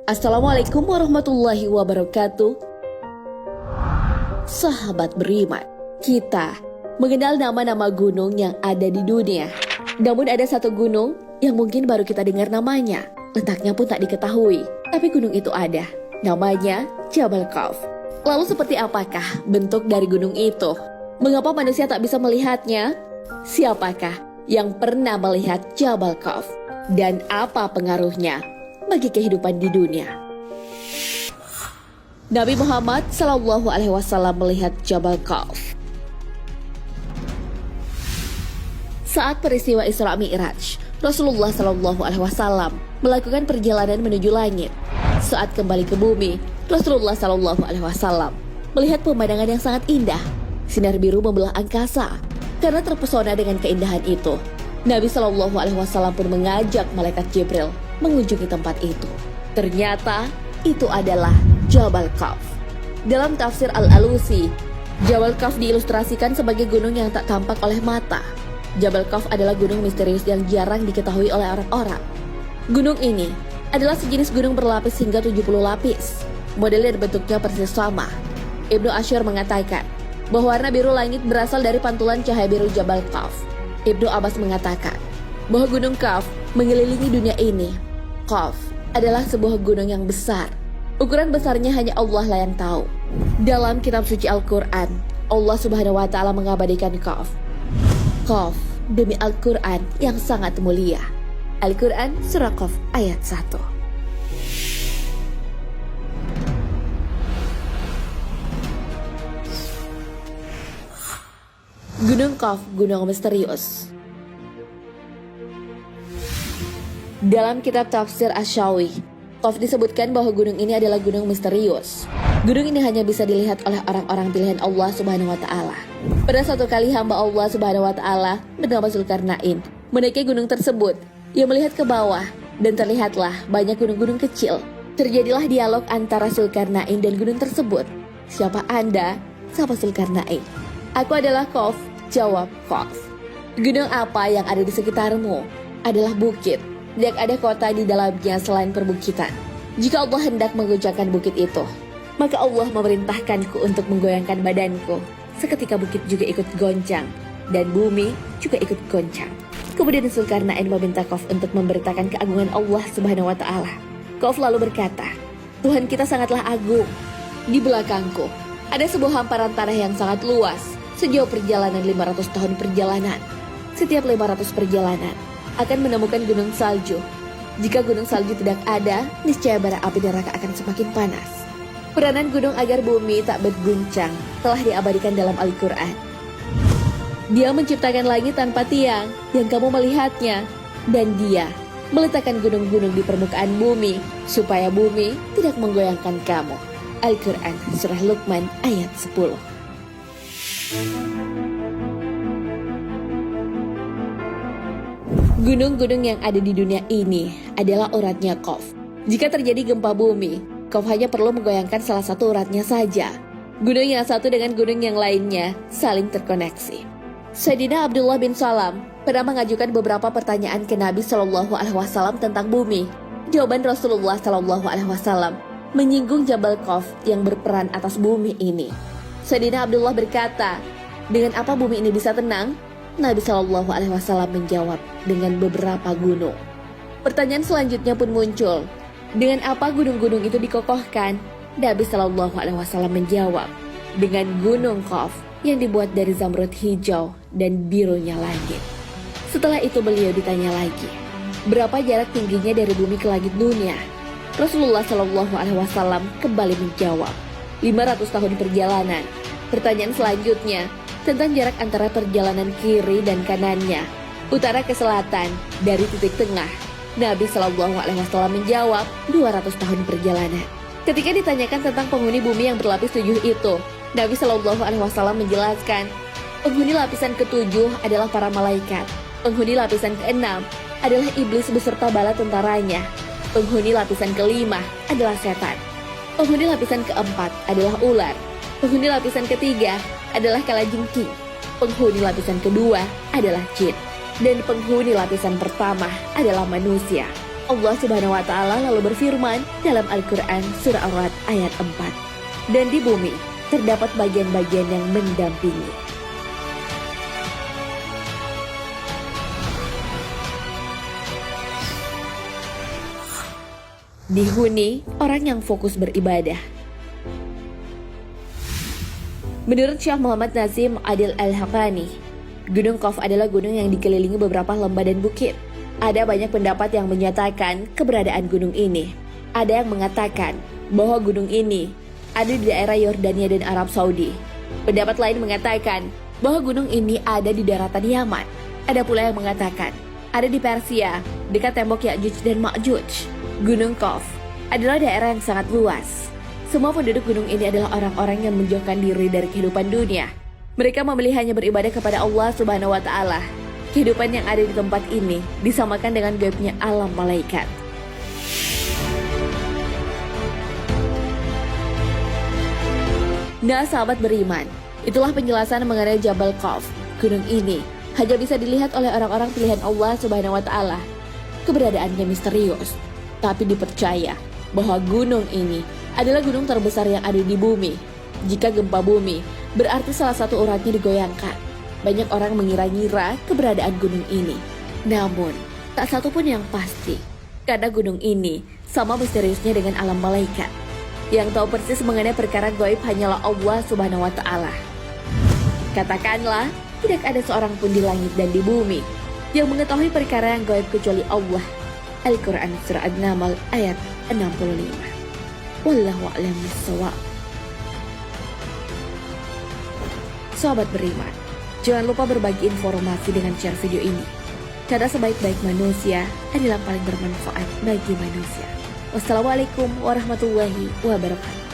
Assalamualaikum warahmatullahi wabarakatuh. Sahabat beriman, kita mengenal nama-nama gunung yang ada di dunia. Namun ada satu gunung yang mungkin baru kita dengar namanya, letaknya pun tak diketahui. Tapi gunung itu ada, namanya Jabal Khawf. Lalu seperti apakah bentuk dari gunung itu? Mengapa manusia tak bisa melihatnya? Siapakah yang pernah melihat Jabal Khawf? Dan apa pengaruhnya bagi kehidupan di dunia? Nabi Muhammad SAW melihat Jabal Khawf. Saat peristiwa Isra Mi'raj, Rasulullah SAW melakukan perjalanan menuju langit. Saat kembali ke bumi, Rasulullah SAW melihat pemandangan yang sangat indah. Sinar biru membelah angkasa. Karena terpesona dengan keindahan itu, Nabi SAW pun mengajak malaikat Jibril mengunjungi tempat itu. Ternyata itu adalah Jabal Khawf. Dalam tafsir Al-Alusi, Jabal Khawf diilustrasikan sebagai gunung yang tak tampak oleh mata. Jabal Khawf adalah gunung misterius yang jarang diketahui oleh orang-orang. Gunung ini adalah sejenis gunung berlapis hingga 70 lapis. Model dan bentuknya persis sama. Ibnu Ashur mengatakan bahwa warna biru langit berasal dari pantulan cahaya biru Jabal Khawf. Ibnu Abbas mengatakan bahwa gunung Khawf mengelilingi dunia ini. Khawf adalah sebuah gunung yang besar. Ukuran besarnya hanya Allah lah yang tahu. Dalam kitab suci Al-Quran, Allah Subhanahu wa Ta'ala mengabadikan Khawf. Khawf demi Al-Quran yang sangat mulia. Al-Quran Surah Qaf ayat 1. Gunung Khawf, gunung misterius. Dalam kitab tafsir Asy-Syawi, Khawf disebutkan bahwa gunung ini adalah gunung misterius. Gunung ini hanya bisa dilihat oleh orang-orang pilihan Allah Subhanahu wa Ta'ala. Pada suatu kali hamba Allah Subhanahu wa Ta'ala bernama Zulkarnain menaiki gunung tersebut. Ia melihat ke bawah dan terlihatlah banyak gunung-gunung kecil. Terjadilah dialog antara Zulkarnain dan gunung tersebut. Siapa Anda? Sapa Zulkarnain. Aku adalah Khawf, jawab Khawf. Gunung apa yang ada di sekitarmu? Adalah bukit. Dan ada kota di dalamnya selain perbukitan. Jika Allah hendak menggoncangkan bukit itu, maka Allah memerintahkanku untuk menggoyangkan badanku. Seketika bukit juga ikut goncang, dan bumi juga ikut goncang. Kemudian Zulkarnain meminta Khawf untuk memberitakan keagungan Allah Subhanahu wa Ta'ala. Khawf lalu berkata, Tuhan kita sangatlah agung. Di belakangku ada sebuah hamparan tanah yang sangat luas, sejauh perjalanan 500 tahun perjalanan. Setiap 500 perjalanan akan menemukan gunung salju. Jika gunung salju tidak ada, niscaya bara api neraka akan semakin panas. Peranan gunung agar bumi tak berguncang telah diabadikan dalam Al-Quran. Dia menciptakan langit tanpa tiang yang kamu melihatnya, dan dia meletakkan gunung-gunung di permukaan bumi supaya bumi tidak menggoyangkan kamu. Al-Quran Surah Luqman ayat 10. Gunung-gunung yang ada di dunia ini adalah uratnya Khawf. Jika terjadi gempa bumi, Khawf hanya perlu menggoyangkan salah satu uratnya saja. Gunung yang satu dengan gunung yang lainnya saling terkoneksi. Sayyidina Abdullah bin Salam pernah mengajukan beberapa pertanyaan ke Nabi SAW tentang bumi. Jawaban Rasulullah SAW menyinggung Jabal Khawf yang berperan atas bumi ini. Sayyidina Abdullah berkata, dengan apa bumi ini bisa tenang? Nabi SAW menjawab dengan beberapa gunung. Pertanyaan selanjutnya pun muncul. Dengan apa gunung-gunung itu dikokohkan? Nabi SAW menjawab dengan gunung Khawf yang dibuat dari zamrud hijau dan birunya langit. Setelah itu beliau ditanya lagi, berapa jarak tingginya dari bumi ke langit dunia? Rasulullah SAW kembali menjawab, 500 tahun perjalanan. Pertanyaan selanjutnya tentang jarak antara perjalanan kiri dan kanannya, utara ke selatan, dari titik tengah. Nabi SAW menjawab 200 tahun perjalanan. Ketika ditanyakan tentang penghuni bumi yang berlapis 7 itu, Nabi SAW menjelaskan, penghuni lapisan ke-7 adalah para malaikat. Penghuni lapisan ke-6 adalah iblis beserta bala tentaranya. Penghuni lapisan ke-5 adalah setan. Penghuni lapisan ke-4 adalah ular. Penghuni lapisan ke-3 adalah kalajengking. Penghuni lapisan kedua adalah jin. Dan penghuni lapisan pertama adalah manusia. Allah Subhanahu wa Ta'ala lalu berfirman dalam Al-Quran Surah Ar-Ra'd ayat 4, dan di bumi terdapat bagian-bagian yang mendampingi. Dihuni orang yang fokus beribadah. Menurut Syekh Muhammad Nazim Adil Al-Haqqani, Gunung Qaf adalah gunung yang dikelilingi beberapa lembah dan bukit. Ada banyak pendapat yang menyatakan keberadaan gunung ini. Ada yang mengatakan bahwa gunung ini ada di daerah Yordania dan Arab Saudi. Pendapat lain mengatakan bahwa gunung ini ada di daratan Yaman. Ada pula yang mengatakan ada di Persia, dekat tembok Ya'juj dan Ma'juj. Gunung Qaf adalah daerah yang sangat luas. Semua penduduk gunung ini adalah orang-orang yang menjauhkan diri dari kehidupan dunia. Mereka memilih hanya beribadah kepada Allah Subhanahu wa Ta'ala. Kehidupan yang ada di tempat ini disamakan dengan gaibnya alam malaikat. Nah, sahabat beriman, itulah penjelasan mengenai Jabal Qaf. Gunung ini hanya bisa dilihat oleh orang-orang pilihan Allah Subhanahu wa Ta'ala. Keberadaannya misterius, tapi dipercaya bahwa gunung ini adalah gunung terbesar yang ada di bumi. Jika gempa bumi, berarti salah satu uratnya digoyangkan. Banyak orang mengira-ngira keberadaan gunung ini. Namun, tak satu pun yang pasti. Karena gunung ini sama misteriusnya dengan alam malaikat. Yang tahu persis mengenai perkara gaib hanyalah Allah Subhanahu wa Ta'ala. Katakanlah, tidak ada seorang pun di langit dan di bumi yang mengetahui perkara yang gaib kecuali Allah. Al-Quran Surah An-Naml ayat 65. Wallahu a'lam bishawab. Sahabat beriman, jangan lupa berbagi informasi dengan share video ini. Karena sebaik-baik manusia adalah paling bermanfaat bagi manusia. Wassalamualaikum warahmatullahi wabarakatuh.